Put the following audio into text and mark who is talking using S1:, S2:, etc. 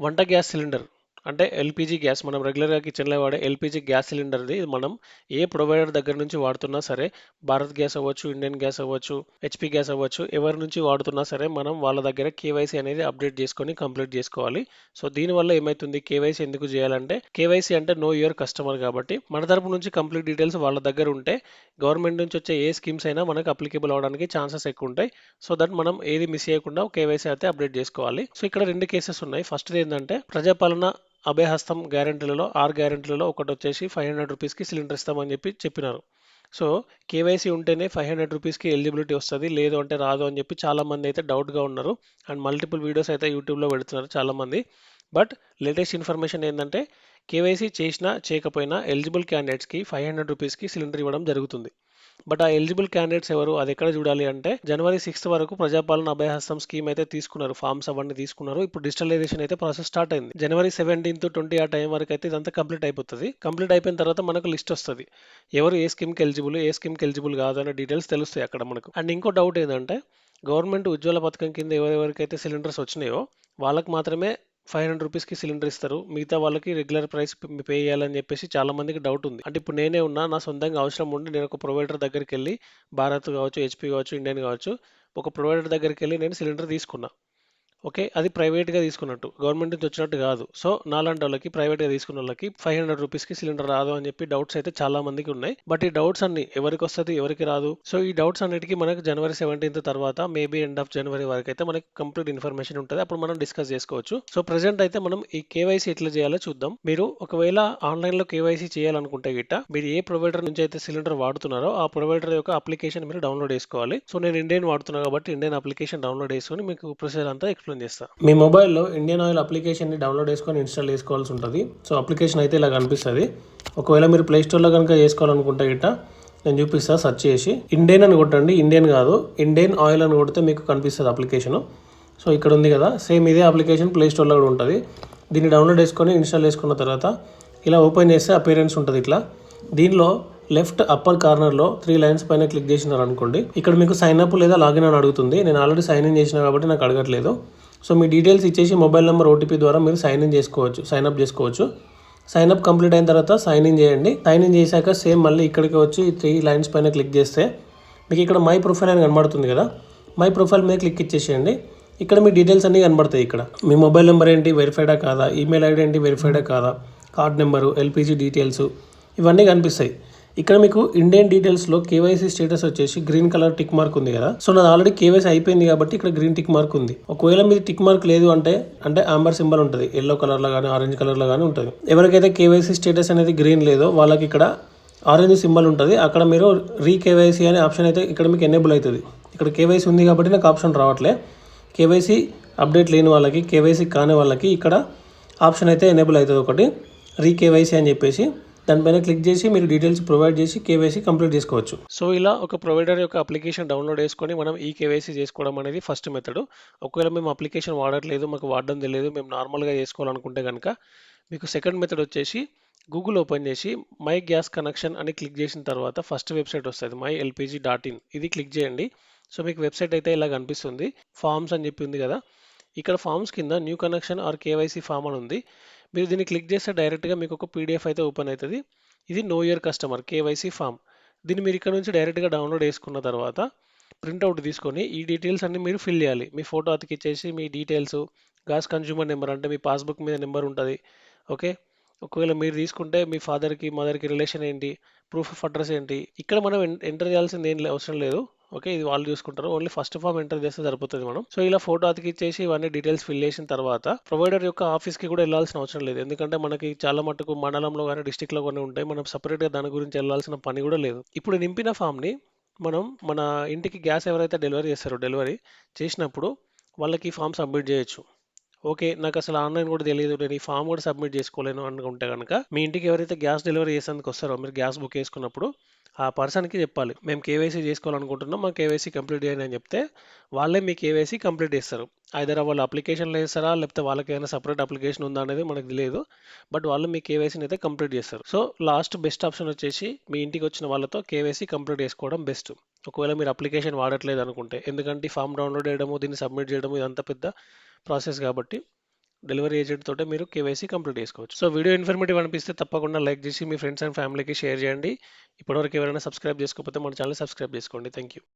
S1: వంట gas cylinder అంటే LPG gas మనం రెగ్యులర్గా కిచెన్లో వాడే ఎల్పిజి గ్యాస్ సిలిండర్ది మనం ఏ ప్రొవైడర్ దగ్గర నుంచి వాడుతున్నా సరే భారత్ గ్యాస్ అవ్వచ్చు, ఇండియన్ గ్యాస్ అవ్వచ్చు, హెచ్పి గ్యాస్ అవ్వచ్చు, ఎవరి నుంచి వాడుతున్నా సరే మనం వాళ్ళ దగ్గర కేవైసీ అనేది అప్డేట్ చేసుకొని కంప్లీట్ చేసుకోవాలి. సో దీనివల్ల ఏమవుతుంది, కేవైసీ ఎందుకు చేయాలంటే కేవైసీ అంటే నో యువర్ కస్టమర్ కాబట్టి మన తరపు నుంచి కంప్లీట్ డీటెయిల్స్ వాళ్ళ దగ్గర ఉంటే గవర్నమెంట్ నుంచి వచ్చే ఏ స్కీమ్స్ అయినా మనకు అప్లికేబుల్ అవడానికి ఛాన్సెస్ ఎక్కువ ఉంటాయి. సో దట్ మనం ఏది మిస్ చేయకుండా కేవైసీ అయితే అప్డేట్ చేసుకోవాలి. సో ఇక్కడ రెండు కేసెస్ ఉన్నాయి. ఫస్ట్ ఏంటంటే ప్రజాపాలన అభయహస్తం గ్యారెంటీలలో 6 గ్యారెంటీలలో ఒకటి వచ్చేసి 500 రూపీస్కి సిలిండర్ ఇస్తామని చెప్పినారు. సో కేవైసీ ఉంటేనే 500 రూపీస్కి ఎలిజిబిలిటీ వస్తుంది, లేదు అంటే రాదు అని చెప్పి చాలా మంది అయితే డౌట్గా ఉన్నారు. అండ్ మల్టిపుల్ వీడియోస్ అయితే యూట్యూబ్లో పెడుతున్నారు చాలా మంది. బట్ లేటెస్ట్ ఇన్ఫర్మేషన్ ఏంటంటే కేవైసీ చేసినా చేయకపోయినా ఎలిజిబుల్ క్యాండిడేట్స్కి 500 రూపీస్కి సిలిండర్ ఇవ్వడం జరుగుతుంది. బట్ ఆ ఎలిజిబుల్ క్యాండిడేట్స్ ఎవరు, అది ఎక్కడ చూడాలి అంటే జనవరి 6 వరకు ప్రజాపాలన అభయహస్తం స్కీమ్ అయితే తీసుకున్నారు, ఫామ్స్ అవన్నీ తీసుకున్నారు. ఇప్పుడు డిజిటలైజేషన్ అయితే ప్రాసెస్ స్టార్ట్ అయింది. జనవరి 17 to 20 ఆ టైం వరకు అయితే ఇదంతా కంప్లీట్ అయిపోతుంది. కంప్లీట్ అయిపోయిన తర్వాత మనకు లిస్ట్ వస్తుంది, ఎవరు ఏ స్కీమ్కి ఎలిజిబుల్, ఏ స్కీమ్కి ఎలిజిబుల్ కాదు అనే డీటెయిల్స్ తెలుస్తాయి అక్కడ మనకు. అండ్ ఇంకో డౌట్ ఏంటంటే గవర్నమెంట్ ఉజ్వల పథకం కింద ఎవరెవరికైతే సిలిండర్స్ వచ్చినాయో వాళ్ళకి మాత్రమే 500 రూపీస్కి సిలిండర్ ఇస్తారు, మిగతా వాళ్ళకి రెగ్యులర్ ప్రైస్ పే చేయాలని చెప్పేసి చాలా మందికి డౌట్ ఉంది. అంటే ఇప్పుడు నేనే ఉన్నా, నా సొంతంగా అవసరం ఉండి నేను ఒక ప్రొవైడర్ దగ్గరికి వెళ్ళి భారత్ కావచ్చు, హెచ్పి కావచ్చు, ఇండియన్ కావచ్చు, ఒక ప్రొవైడర్ దగ్గరికి వెళ్ళి నేను సిలిండర్ తీసుకున్నా. ఓకే, అది ప్రైవేట్గా తీసుకున్నట్టు, గవర్నమెంట్ నుంచి వచ్చినట్టు కాదు. సో నాలాంటి వాళ్ళకి ప్రైవేట్గా తీసుకున్న వాళ్ళకి 500 రూపీస్కి సిలిండర్ రాదు అని చెప్పి డౌట్స్ అయితే చాలా మందికి ఉన్నాయి. బట్ ఈ డౌట్స్ అన్ని ఎవరికి వస్తుంది, ఎవరికి రాదు, సో ఈ డౌట్స్ అన్నిటికీ మనకు జనవరి 17 తర్వాత మేబీ ఎండ్ ఆఫ్ జనవరి వరకు అయితే మనకి కంప్లీట్ ఇన్ఫర్మేషన్ ఉంటుంది, అప్పుడు మనం డిస్కస్ చేసుకోవచ్చు. సో ప్రెసెంట్ అయితే మనం ఈ కేవైసీ ఎట్లా చేయాలో చూద్దాం. మీరు ఒకవేళ ఆన్లైన్లో కేవైసీ చేయాలనుకుంటే గిట్ట మీరు ఏ ప్రొవైడర్ నుంచి అయితే సిలిండర్ వాడుతున్నారో ఆ ప్రొవైడర్ యొక్క అప్లికేషన్ మీరు డౌన్లోడ్ చేసుకోవాలి. సో నేను ఇండియన్ వాడుతున్నా కాబట్టి ఇండియన్ అప్లికేషన్ డౌన్లోడ్ చేసుకొని మీకు ప్రొసీజర్ అంతా ఎక్స్ప్లెయిన్ చేస్తాను. మీ మొబైల్లో ఇండియన్ ఆయిల్ అప్లికేషన్ని డౌన్లోడ్ చేసుకొని ఇన్స్టాల్ చేసుకోవాల్సి ఉంటుంది. సో అప్లికేషన్ అయితే ఇలా కనిపిస్తుంది. ఒకవేళ మీరు ప్లే స్టోర్లో కనుక చేసుకోవాలనుకుంటే గిట్ట నేను చూపిస్తాను, సెర్చ్ చేసి ఇండియన్ అని కొట్టండి. ఇండియన్ కాదు, ఇండియన్ ఆయిల్ అని కొడితే మీకు కనిపిస్తుంది అప్లికేషన్. సో ఇక్కడ ఉంది కదా, సేమ్ ఇదే అప్లికేషన్ ప్లే స్టోర్లో కూడా ఉంటుంది. దీన్ని డౌన్లోడ్ చేసుకొని ఇన్స్టాల్ చేసుకున్న తర్వాత ఇలా ఓపెన్ చేస్తే అపియరెన్స్ ఉంటుంది ఇట్లా. దీనిలో లెఫ్ట్ అప్పర్ కార్నర్లో 3 లైన్స్ పైన క్లిక్ చేసినారు అనుకోండి, ఇక్కడ మీకు సైన్ అప్ లేదా లాగిన్ అని అడుగుతుంది. నేను ఆల్రెడీ సైన్ ఇన్ చేసిన కాబట్టి నాకు అడగట్లేదు. సో మీ డీటెయిల్స్ ఇచ్చేసి మొబైల్ నెంబర్ ఓటీపీ ద్వారా మీరు సైన్ ఇన్ చేసుకోవచ్చు, సైన్ అప్ చేసుకోవచ్చు. సైన్ అప్ కంప్లీట్ అయిన తర్వాత సైన్ ఇన్ చేయండి. సైన్ ఇన్ చేశాక సేమ్ మళ్ళీ ఇక్కడికి వచ్చి 3 లైన్స్ పైన క్లిక్ చేస్తే మీకు ఇక్కడ మై ప్రొఫైల్ అని కనబడుతుంది కదా, మై ప్రొఫైల్ మీద క్లిక్ ఇచ్చేసేయండి. ఇక్కడ మీ డీటెయిల్స్ అన్నీ కనబడతాయి. ఇక్కడ మీ మొబైల్ నెంబర్ ఏంటి, వెరిఫైడా కాదా, ఈమెయిల్ ఐడి ఏంటి, వెరిఫైడా కాదా, కార్డ్ నెంబరు, ఎల్పిజి డీటెయిల్స్ ఇవన్నీ కనిపిస్తాయి. ఇక్కడ మీకు ఇండియన్ డీటెయిల్స్లో కేవైసీ స్టేటస్ వచ్చేసి గ్రీన్ కలర్ టిక్ మార్క్ ఉంది కదా. సో నాది ఆల్రెడీ కేవైసీ అయిపోయింది కాబట్టి ఇక్కడ గ్రీన్ టిక్ మార్క్ ఉంది. ఒకవేళ మీది టిక్ మార్క్ లేదు అంటే ఆంబర్ సింబల్ ఉంటుంది, ఎల్లో కలర్లో కానీ ఆరెంజ్ కలర్లో కానీ ఉంటుంది. ఎవరికైతే కేవైసీ స్టేటస్ అనేది గ్రీన్ లేదో వాళ్ళకి ఇక్కడ ఆరెంజ్ సింబల్ ఉంటుంది. అక్కడ మీరు కేవైసీ అనే ఆప్షన్ అయితే ఇక్కడ మీకు ఎనేబుల్ అవుతుంది. ఇక్కడ కేవైసీ ఉంది కాబట్టి నాకు ఆప్షన్ రావట్లే. కేవైసీ అప్డేట్ లేని వాళ్ళకి, కేవైసీ కాని వాళ్ళకి ఇక్కడ ఆప్షన్ అయితే ఎనేబుల్ అవుతుంది ఒకటి, కేవైసీ అని చెప్పేసి. దానిపైన క్లిక్ చేసి మీరు డీటెయిల్స్ ప్రొవైడ్ చేసి కేవైసీ కంప్లీట్ చేసుకోవచ్చు. సో ఇలా ఒక ప్రొవైడర్ యొక్క అప్లికేషన్ డౌన్లోడ్ చేసుకొని మనం ఈ కేవైసీ చేసుకోవడం అనేది ఫస్ట్ మెథడ్. ఒకవేళ మేము అప్లికేషన్ వాడట్లేదు, మాకు వాడడం తెలియదు, మేము నార్మల్గా చేసుకోవాలనుకుంటే కనుక మీకు సెకండ్ మెథడ్ వచ్చేసి గూగుల్ ఓపెన్ చేసి మై గ్యాస్ కనెక్షన్ అని క్లిక్ చేసిన తర్వాత ఫస్ట్ వెబ్సైట్ వస్తుంది mylpg.in. ఇది క్లిక్ చేయండి. సో మీకు వెబ్సైట్ అయితే ఇలా కనిపిస్తుంది. ఫామ్స్ అని చెప్పి ఉంది కదా, ఇక్కడ ఫామ్స్ కింద new connection or KYC form అని ఉంది. మీరు దీన్ని క్లిక్ చేస్తే డైరెక్ట్గా మీకు ఒక పీడిఎఫ్ అయితే ఓపెన్ అవుతుంది. ఇది know your customer KYC form. దీన్ని మీరు ఇక్కడ నుంచి డైరెక్ట్గా డౌన్లోడ్ చేసుకున్న తర్వాత ప్రింట్అవుట్ తీసుకొని ఈ డీటెయిల్స్ అన్ని మీరు ఫిల్ చేయాలి. మీ ఫోటో అతికిచ్చేసి మీ డీటెయిల్స్, గ్యాస్ కన్జ్యూమర్ నెంబర్ అంటే మీ పాస్బుక్ మీద నెంబర్ ఉంటుంది. ఓకే, ఒకవేళ మీరు తీసుకుంటే మీ ఫాదర్కి మదర్కి రిలేషన్ ఏంటి, ప్రూఫ్ ఆఫ్ అడ్రస్ ఏంటి, ఇక్కడ మనం ఎంటర్ చేయాల్సింది ఏం అవసరం లేదు. ఓకే, ఇది వాళ్ళు చూసుకుంటారు. ఓన్లీ ఫస్ట్ ఫామ్ ఎంటర్ చేస్తే సరిపోతుంది మనం. సో ఇలా ఫోటో అతికిచ్చేసి ఇవన్నీ డీటెయిల్స్ ఫిల్ చేసిన తర్వాత ప్రొవైడర్ యొక్క ఆఫీస్కి కూడా వెళ్ళాల్సిన అవసరం లేదు. ఎందుకంటే మనకి చాలా మటుకు మండలంలో కానీ డిస్టిక్లో కానీ ఉంటాయి, మనం సపరేట్గా దాని గురించి వెళ్ళాల్సిన పని కూడా లేదు. ఇప్పుడు నింపిన ఫామ్ని మనం మన ఇంటికి గ్యాస్ ఎవరైతే డెలివరీ చేస్తారో డెలివరీ చేసినప్పుడు వాళ్ళకి ఫామ్ సబ్మిట్ చేయొచ్చు. ఓకే, నాకు అసలు ఆన్లైన్ కూడా తెలియదు, నేను ఈ ఫామ్ కూడా సబ్మిట్ చేసుకోలేను అనుకుంటే కనుక మీ ఇంటికి ఎవరైతే గ్యాస్ డెలివరీ చేసేందుకు వస్తారో, మీరు గ్యాస్ బుక్ చేసుకున్నప్పుడు ఆ పర్సన్కి చెప్పాలి, మేము కేవైసీ చేసుకోవాలనుకుంటున్నాం, మా కేవైసీ కంప్లీట్ చేయండి అని చెప్తే వాళ్ళే మీ కేవైసీ కంప్లీట్ చేస్తారు. ఐదర్ వాళ్ళు అప్లికేషన్లో వేస్తారా లేకపోతే వాళ్ళకి ఏమైనా సపరేట్ అప్లికేషన్ ఉందా అనేది మనకు తెలియదు. బట్ వాళ్ళు మీ కేవైసీని అయితే కంప్లీట్ చేస్తారు. సో లాస్ట్ బెస్ట్ ఆప్షన్ వచ్చేసి మీ ఇంటికి వచ్చిన వాళ్ళతో కేవైసీ కంప్లీట్ చేసుకోవడం బెస్ట్. ఒకవేళ మీరు అప్లికేషన్ వాడట్లేదు అనుకుంటే, ఎందుకంటే ఈ ఫామ్ డౌన్లోడ్ చేయడము, దీన్ని సబ్మిట్ చేయడము ఇదంతా పెద్ద ప్రాసెస్ కాబట్టి డెలివరీ ఏజెంట్ తోటే మీరు కేవైసీ కంప్లీట్ చేసుకోవచ్చు. సో వీడియో ఇన్ఫర్మేటివ్ అనిపిస్తే తప్పకుండా లైక్ చేసి మీ ఫ్రెండ్స్ అండ్ ఫ్యామిలీకి షేర్ చేయండి. ఇప్పటివరకు ఎవరైనా సబ్స్క్రైబ్ చేసుకోకపోతే మన ఛానల్ సబ్స్క్రైబ్ చేసుకోండి. Thank you.